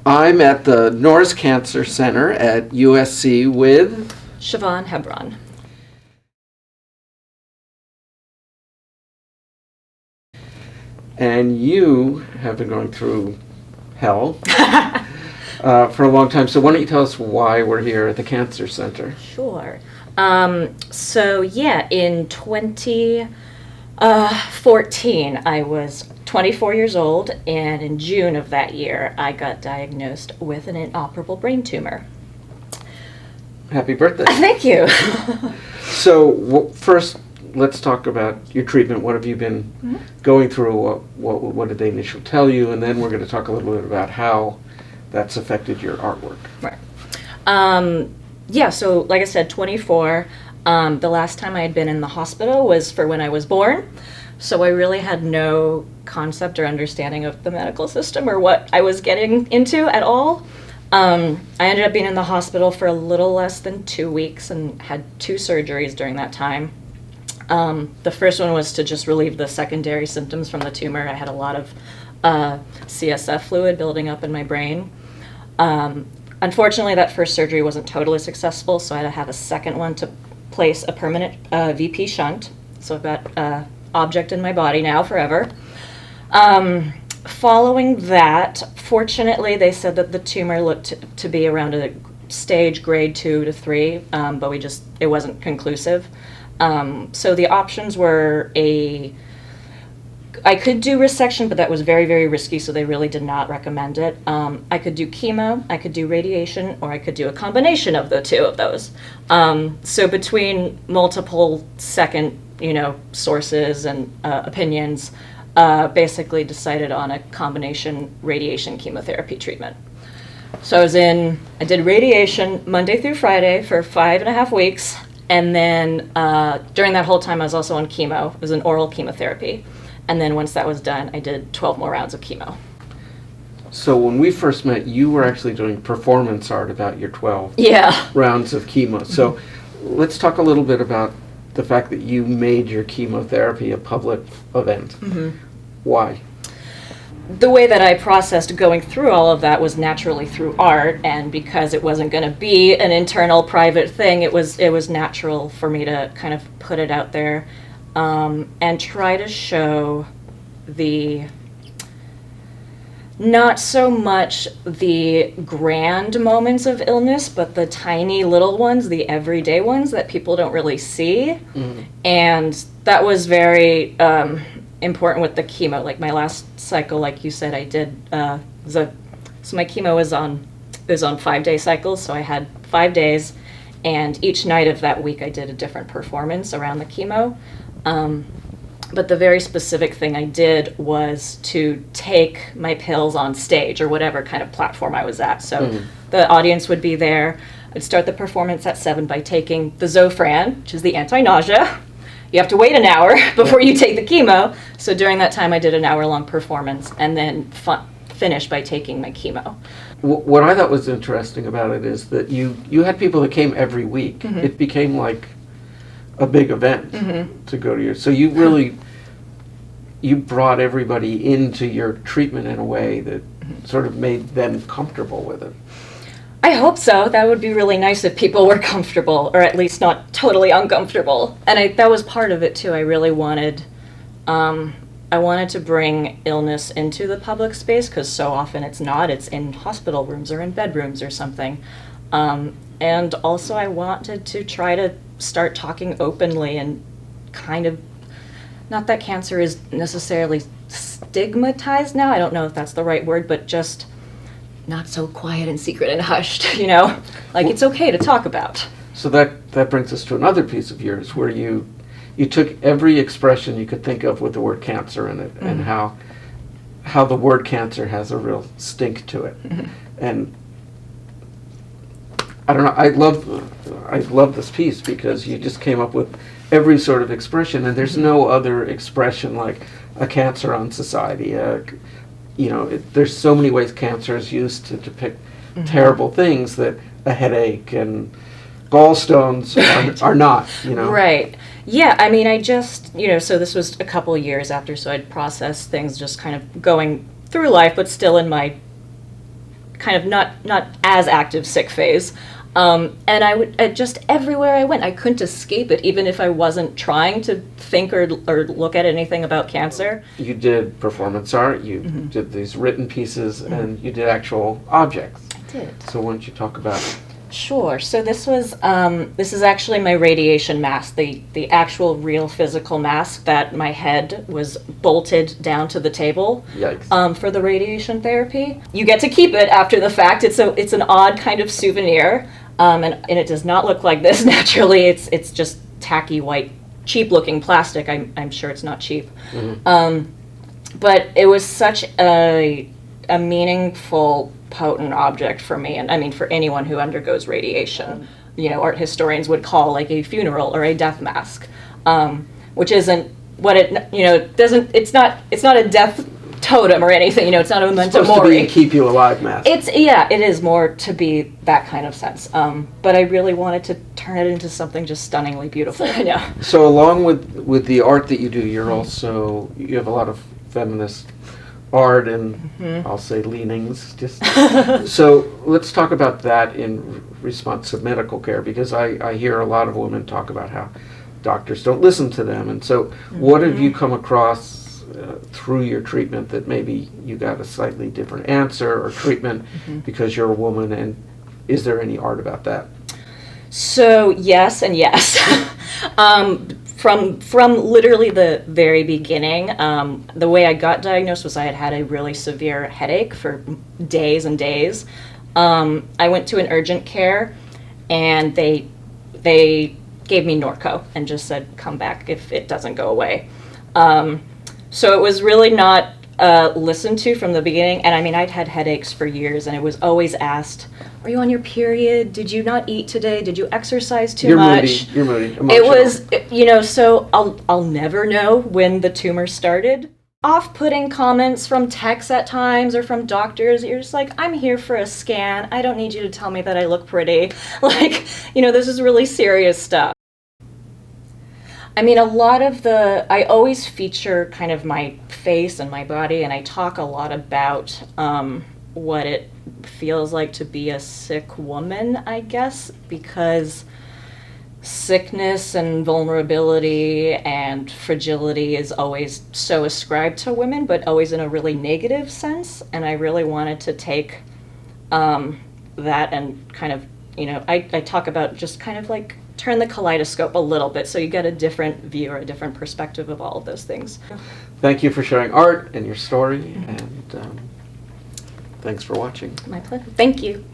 I'm at the Norris Cancer Center at USC with Siobhan Hebron. and you have been going through hell for a long time. So why don't you tell us why we're here at the Cancer Center? Sure. In 2014, I was 24 years old, and in June of that year, I got diagnosed with an inoperable brain tumor. Happy birthday. Thank you. So first, let's talk about your treatment. What have you been going through? What did they initially tell you? And then we're going to talk a little bit about how that's affected your artwork. Right. So like I said, 24. The last time I had been in the hospital was for when I was born. So I really had no concept or understanding of the medical system or what I was getting into at all. I ended up being in the hospital for a little less than 2 weeks and had 2 surgeries during that time. The first one was to just relieve the secondary symptoms from the tumor. I had a lot of CSF fluid building up in my brain. Unfortunately, that first surgery wasn't totally successful, so I had to have a second one to place a permanent VP shunt. So I've got an object in my body now forever. Following that, fortunately, they said that the tumor looked to be around a stage grade 2 to 3, but it wasn't conclusive. So the options were I could do resection, but that was very, very risky, so they really did not recommend it. I could do chemo, I could do radiation, or I could do a combination of the 2 of those. So between multiple second, sources and opinions, basically decided on a combination radiation chemotherapy treatment. So I did radiation Monday through Friday for 5.5 weeks, and then during that whole time I was also on chemo. It was an oral chemotherapy. And then once that was done, I did 12 more rounds of chemo. So when we first met, you were actually doing performance art about your 12 rounds of chemo. So let's talk a little bit about the fact that you made your chemotherapy a public event. Mm-hmm. Why? The way that I processed going through all of that was naturally through art, and because it wasn't going to be an internal private thing, it was natural for me to kind of put it out there. And try to show not so much the grand moments of illness, but the tiny little ones, the everyday ones that people don't really see. Mm-hmm. And that was very important with the chemo. Like my last cycle, like you said, I did, so my chemo was on 5-day cycles, so I had 5 days, and each night of that week I did a different performance around the chemo. But the very specific thing I did was to take my pills on stage or whatever kind of platform I was at. So the audience would be there. I'd start the performance at 7 by taking the Zofran, which is the anti-nausea. You have to wait an hour before you take the chemo. So during that time I did an hour-long performance and then finish by taking my chemo. What I thought was interesting about it is that you had people that came every week. Mm-hmm. It became like a big event to go to your. So you really you brought everybody into your treatment in a way that sort of made them comfortable with it. I hope so. That would be really nice if people were comfortable, or at least not totally uncomfortable. And that was part of it too. I really wanted to bring illness into the public space, because so often it's not. It's in hospital rooms or in bedrooms or something. And also I wanted to try to start talking openly and kind of, not that cancer is necessarily stigmatized now, I don't know if that's the right word, but just not so quiet and secret and hushed, like it's okay to talk about. So that brings us to another piece of yours where you took every expression you could think of with the word cancer in it, and how the word cancer has a real stink to it. And I don't know, I love this piece because you just came up with every sort of expression, and there's no other expression like a cancer on society. There's so many ways cancer is used to depict terrible things that a headache and gallstones are not, Right. Yeah, I mean, I just, so this was a couple of years after, so I'd processed things just kind of going through life, but still in my kind of not as active sick phase. And just everywhere I went, I couldn't escape it, even if I wasn't trying to think or look at anything about cancer. You did performance art, you did these written pieces, and you did actual objects. I did. So why don't you talk about Sure. So this is actually my radiation mask, the actual real physical mask that my head was bolted down to the table. Yikes. For the radiation therapy. You get to keep it after the fact. It's an odd kind of souvenir, and it does not look like this naturally. It's just tacky white, cheap looking plastic. I'm sure it's not cheap. But it was such a meaningful, potent object for me, and I mean for anyone who undergoes radiation. Art historians would call like a funeral or a death mask, which isn't what it doesn't. It's not a death totem or anything. It's not a memento mori. Supposed to be a keep you alive mask. It is more to be that kind of sense. But I really wanted to turn it into something just stunningly beautiful. Yeah. So along with the art that you do, you have a lot of feminist art and I'll say leanings. So let's talk about that in response to medical care, because I hear a lot of women talk about how doctors don't listen to them. And so what have you come across through your treatment that maybe you got a slightly different answer or treatment because you're a woman, and is there any art about that? So yes and yes. From literally the very beginning, the way I got diagnosed was I had a really severe headache for days and days. I went to an urgent care, and they gave me Norco and just said, come back if it doesn't go away. So it was really not listened to from the beginning. And I mean, I'd had headaches for years, and it was always asked, are you on your period? Did you not eat today? Did you exercise too much? You're moody. Emotional. It was, so I'll never know when the tumor started. Off-putting comments from techs at times or from doctors. You're just like, I'm here for a scan. I don't need you to tell me that I look pretty. This is really serious stuff. I mean, I always feature kind of my face and my body, and I talk a lot about what it feels like to be a sick woman, I guess, because sickness and vulnerability and fragility is always so ascribed to women, but always in a really negative sense. And I really wanted to take that and kind of, I talk about just kind of like turn the kaleidoscope a little bit so you get a different view or a different perspective of all of those things. Thank you for sharing art and your story, and thanks for watching. My pleasure. Thank you.